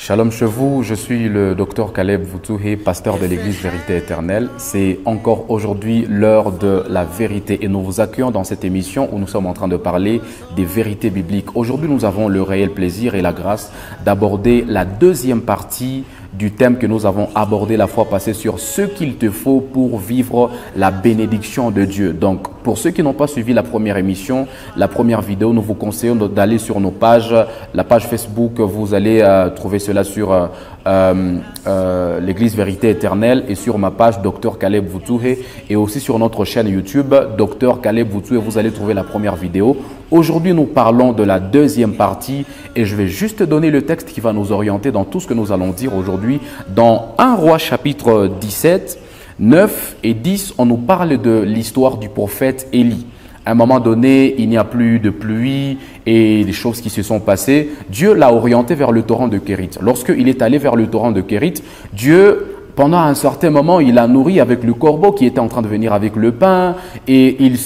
Shalom chez vous, je suis le docteur Caleb Voutouhé, pasteur de l'église Vérité Éternelle. C'est encore aujourd'hui l'heure de la vérité et nous vous accueillons dans cette émission où nous sommes en train de parler des vérités bibliques. Aujourd'hui, nous avons le réel plaisir et la grâce d'aborder la deuxième partie du thème que nous avons abordé la fois passée sur ce qu'il te faut pour vivre la bénédiction de Dieu. Donc, pour ceux qui n'ont pas suivi la première émission, la première vidéo, nous vous conseillons d'aller sur nos pages, la page Facebook, vous allez trouver cela sur l'église Vérité Éternelle et sur ma page Dr Caleb Voutouhé et aussi sur notre chaîne YouTube Dr Caleb Voutouhé, vous allez trouver la première vidéo. Aujourd'hui, nous parlons de la deuxième partie et je vais juste donner le texte qui va nous orienter dans tout ce que nous allons dire aujourd'hui. Dans 1 Roi chapitre 17, 9 et 10, on nous parle de l'histoire du prophète Élie. À un moment donné, il n'y a plus de pluie et des choses qui se sont passées. Dieu l'a orienté vers le torrent de Kérit. Lorsqu'il est allé vers le torrent de Kérit, Dieu, pendant un certain moment, il a nourri avec le corbeau qui était en train de venir avec le pain et il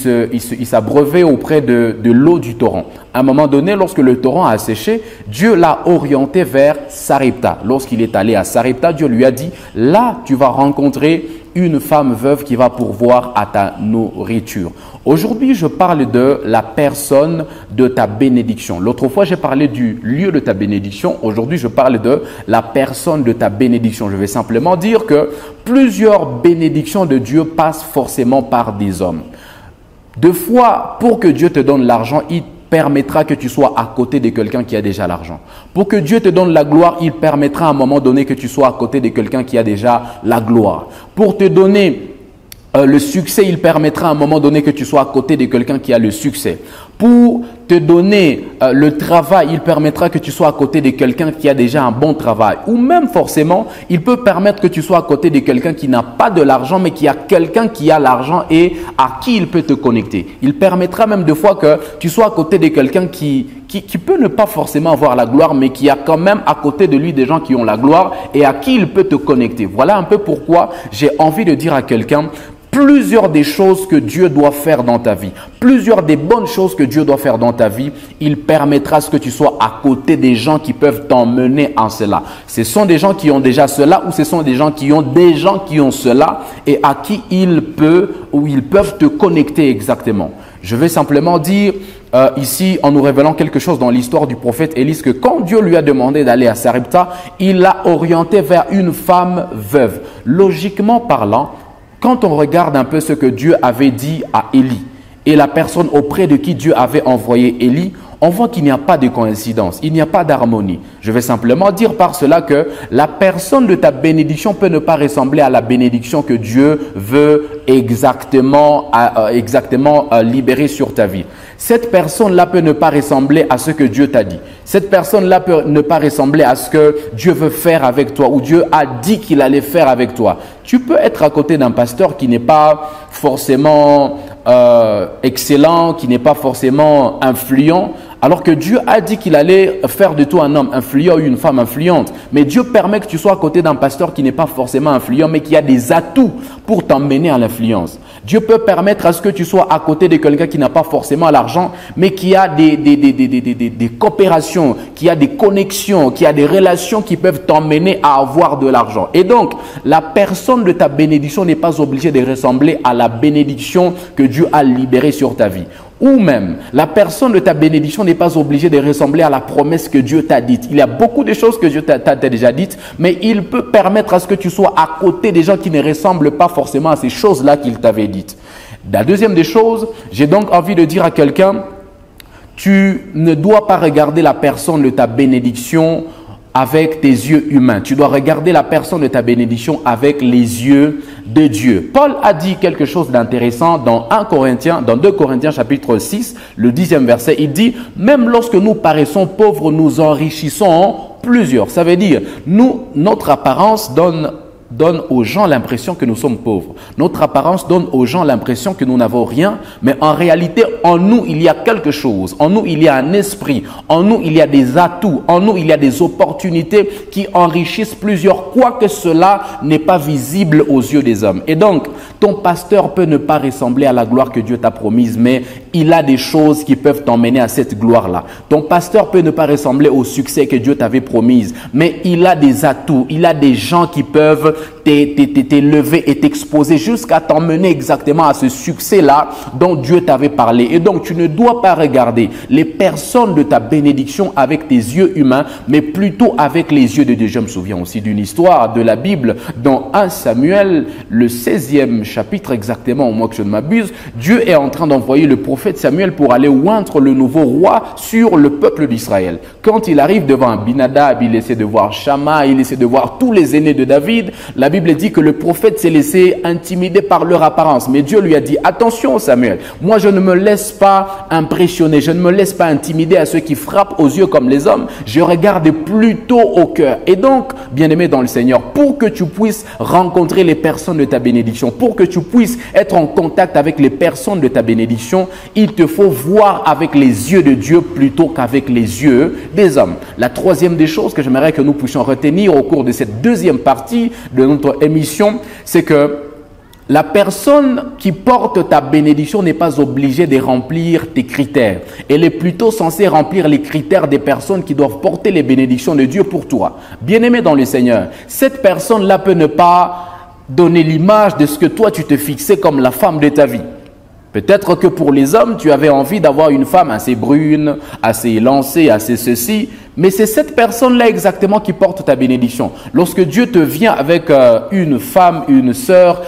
s'abreuvait auprès de l'eau du torrent. À un moment donné, lorsque le torrent a séché, Dieu l'a orienté vers Sarepta. Lorsqu'il est allé à Sarepta, Dieu lui a dit, là, tu vas rencontrer une femme veuve qui va pourvoir à ta nourriture. Aujourd'hui, je parle de la personne de ta bénédiction. L'autre fois, j'ai parlé du lieu de ta bénédiction. Aujourd'hui, je parle de la personne de ta bénédiction. Je vais simplement dire que plusieurs bénédictions de Dieu passent forcément par des hommes. Deux fois, pour que Dieu te donne l'argent, il permettra que tu sois à côté de quelqu'un qui a déjà l'argent. Pour que Dieu te donne la gloire, il permettra à un moment donné que tu sois à côté de quelqu'un qui a déjà la gloire. Pour te donner le succès, il permettra à un moment donné que tu sois à côté de quelqu'un qui a le succès. Pour te donner le travail, il permettra que tu sois à côté de quelqu'un qui a déjà un bon travail. Ou même forcément, il peut permettre que tu sois à côté de quelqu'un qui n'a pas de l'argent, mais qui a quelqu'un qui a l'argent et à qui il peut te connecter. Il permettra même des fois que tu sois à côté de quelqu'un qui peut ne pas forcément avoir la gloire, mais qui a quand même à côté de lui des gens qui ont la gloire et à qui il peut te connecter. Voilà un peu pourquoi j'ai envie de dire à quelqu'un, plusieurs des choses que Dieu doit faire dans ta vie, plusieurs des bonnes choses que Dieu doit faire dans ta vie, il permettra à ce que tu sois à côté des gens qui peuvent t'emmener en cela. Ce sont des gens qui ont déjà cela ou ce sont des gens qui ont cela et à qui ils peuvent te connecter exactement. Je vais simplement dire ici, en nous révélant quelque chose dans l'histoire du prophète Élie, que quand Dieu lui a demandé d'aller à Sarepta, il l'a orienté vers une femme veuve. Logiquement parlant, quand on regarde un peu ce que Dieu avait dit à Élie et la personne auprès de qui Dieu avait envoyé Élie, on voit qu'il n'y a pas de coïncidence, il n'y a pas d'harmonie. Je vais simplement dire par cela que la personne de ta bénédiction peut ne pas ressembler à la bénédiction que Dieu veut exactement libérer sur ta vie. Cette personne-là peut ne pas ressembler à ce que Dieu t'a dit. Cette personne-là peut ne pas ressembler à ce que Dieu veut faire avec toi ou Dieu a dit qu'il allait faire avec toi. Tu peux être à côté d'un pasteur qui n'est pas forcément excellent, qui n'est pas forcément influent, alors que Dieu a dit qu'il allait faire de toi un homme influent ou une femme influente. Mais Dieu permet que tu sois à côté d'un pasteur qui n'est pas forcément influent, mais qui a des atouts pour t'emmener à l'influence. Dieu peut permettre à ce que tu sois à côté de quelqu'un qui n'a pas forcément l'argent, mais qui a des coopérations, qui a des connexions, qui a des relations qui peuvent t'emmener à avoir de l'argent. Et donc, la personne de ta bénédiction n'est pas obligée de ressembler à la bénédiction que Dieu a libérée sur ta vie. Ou même, la personne de ta bénédiction n'est pas obligée de ressembler à la promesse que Dieu t'a dite. Il y a beaucoup de choses que Dieu t'a déjà dites, mais il peut permettre à ce que tu sois à côté des gens qui ne ressemblent pas forcément à ces choses-là qu'il t'avait dites. La deuxième des choses, j'ai donc envie de dire à quelqu'un, tu ne dois pas regarder la personne de ta bénédiction avec tes yeux humains. Tu dois regarder la personne de ta bénédiction avec les yeux de Dieu. Paul a dit quelque chose d'intéressant dans 2 Corinthiens chapitre 6, le 10e verset. Il dit, même lorsque nous paraissons pauvres, nous enrichissons plusieurs. Ça veut dire, notre apparence donne donne aux gens l'impression que nous sommes pauvres. Notre apparence donne aux gens l'impression que nous n'avons rien, mais en réalité, en nous, il y a quelque chose. En nous, il y a un esprit. En nous, il y a des atouts. En nous, il y a des opportunités qui enrichissent plusieurs, quoique cela n'est pas visible aux yeux des hommes. Et donc, ton pasteur peut ne pas ressembler à la gloire que Dieu t'a promise, mais il a des choses qui peuvent t'emmener à cette gloire-là. Ton pasteur peut ne pas ressembler au succès que Dieu t'avait promis, mais il a des atouts, il a des gens qui peuvent t'élever et t'exposer jusqu'à t'emmener exactement à ce succès-là dont Dieu t'avait parlé. Et donc, tu ne dois pas regarder les personnes de ta bénédiction avec tes yeux humains, mais plutôt avec les yeux de Dieu. Je me souviens aussi d'une histoire de la Bible dans 1 Samuel, le 16e chapitre exactement, au moins que je ne m'abuse. Dieu est en train d'envoyer le prophète Samuel pour aller oindre le nouveau roi sur le peuple d'Israël. Quand il arrive devant Abinadab, il essaie de voir Shama, il essaie de voir tous les aînés de David. La Bible dit que le prophète s'est laissé intimider par leur apparence. Mais Dieu lui a dit, attention Samuel, moi je ne me laisse pas impressionner, je ne me laisse pas intimider à ceux qui frappent aux yeux comme les hommes. Je regarde plutôt au cœur. Et donc, bien-aimé dans le Seigneur, pour que tu puisses rencontrer les personnes de ta bénédiction, pour que tu puisses être en contact avec les personnes de ta bénédiction, il te faut voir avec les yeux de Dieu plutôt qu'avec les yeux des hommes. La troisième des choses que j'aimerais que nous puissions retenir au cours de cette deuxième partie de notre émission, c'est que la personne qui porte ta bénédiction n'est pas obligée de remplir tes critères. Elle est plutôt censée remplir les critères des personnes qui doivent porter les bénédictions de Dieu pour toi. Bien-aimé dans le Seigneur, cette personne-là peut ne pas donner l'image de ce que toi tu te fixais comme la femme de ta vie. Peut-être que pour les hommes, tu avais envie d'avoir une femme assez brune, assez élancée, assez ceci. Mais c'est cette personne-là exactement qui porte ta bénédiction. Lorsque Dieu te vient avec une femme, une sœur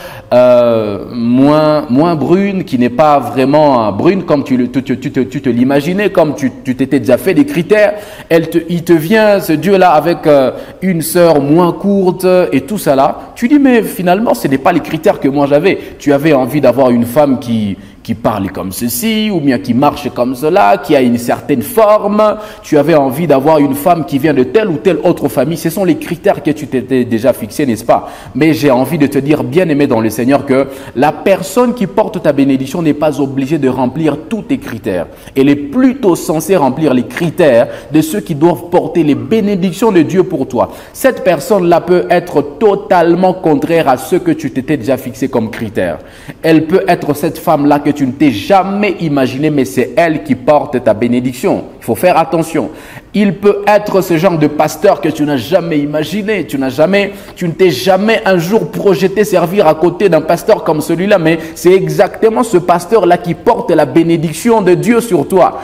moins brune, qui n'est pas vraiment brune comme tu te l'imaginais, comme tu t'étais déjà fait des critères, il te vient, ce Dieu-là, avec une sœur moins courte et tout ça là. Tu dis, mais finalement, ce n'est pas les critères que moi j'avais. Tu avais envie d'avoir une femme qui parle comme ceci, ou bien qui marche comme cela, qui a une certaine forme. Tu avais envie d'avoir une femme qui vient de telle ou telle autre famille. Ce sont les critères que tu t'étais déjà fixés, n'est-ce pas? Mais j'ai envie de te dire, bien-aimé dans le Seigneur, que la personne qui porte ta bénédiction n'est pas obligée de remplir tous tes critères. Elle est plutôt censée remplir les critères de ceux qui doivent porter les bénédictions de Dieu pour toi. Cette personne-là peut être totalement contraire à ce que tu t'étais déjà fixé comme critère. Elle peut être cette femme-là que tu ne t'es jamais imaginé, mais c'est elle qui porte ta bénédiction. Il faut faire attention. Il peut être ce genre de pasteur que tu n'as jamais imaginé. Tu ne t'es jamais un jour projeté servir à côté d'un pasteur comme celui-là, mais c'est exactement ce pasteur-là qui porte la bénédiction de Dieu sur toi.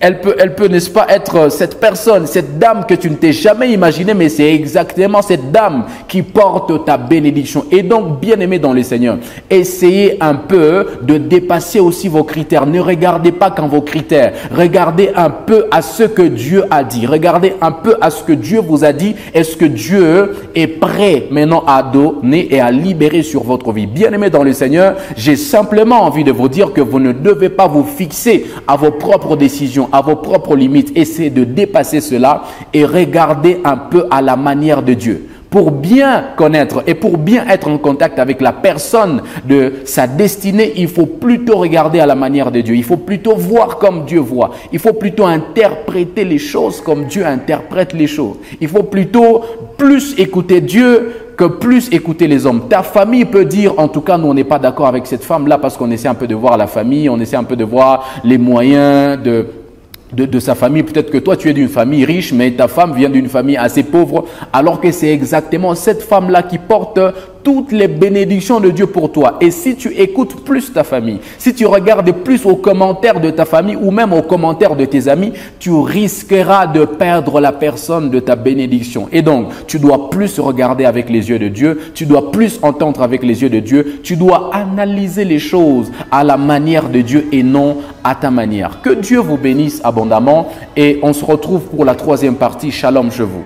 Elle peut, n'est-ce pas, être cette personne, cette dame que tu ne t'es jamais imaginé, mais c'est exactement cette dame qui porte ta bénédiction. Et donc, bien-aimé dans le Seigneur, essayez un peu de dépasser aussi vos critères. Ne regardez pas qu'en vos critères. Regardez un peu à ce que Dieu a dit. Regardez un peu à ce que Dieu vous a dit. Est-ce que Dieu est prêt maintenant à donner et à libérer sur votre vie? Bien-aimé dans le Seigneur, j'ai simplement envie de vous dire que vous ne devez pas vous fixer à vos propres décisions, à vos propres limites. Essayez de dépasser cela et regardez un peu à la manière de Dieu. Pour bien connaître et pour bien être en contact avec la personne de sa destinée, il faut plutôt regarder à la manière de Dieu. Il faut plutôt voir comme Dieu voit. Il faut plutôt interpréter les choses comme Dieu interprète les choses. Il faut plutôt plus écouter Dieu que plus écouter les hommes. Ta famille peut dire, en tout cas, nous on n'est pas d'accord avec cette femme-là parce qu'on essaie un peu de voir la famille, on essaie un peu de voir les moyens de sa famille. Peut-être que toi tu es d'une famille riche, mais ta femme vient d'une famille assez pauvre, alors que c'est exactement cette femme-là qui porte toutes les bénédictions de Dieu pour toi. Et si tu écoutes plus ta famille, si tu regardes plus aux commentaires de ta famille ou même aux commentaires de tes amis, tu risqueras de perdre la personne de ta bénédiction. Et donc, tu dois plus regarder avec les yeux de Dieu, tu dois plus entendre avec les yeux de Dieu, tu dois analyser les choses à la manière de Dieu et non à ta manière. Que Dieu vous bénisse abondamment et on se retrouve pour la troisième partie. Shalom chez vous.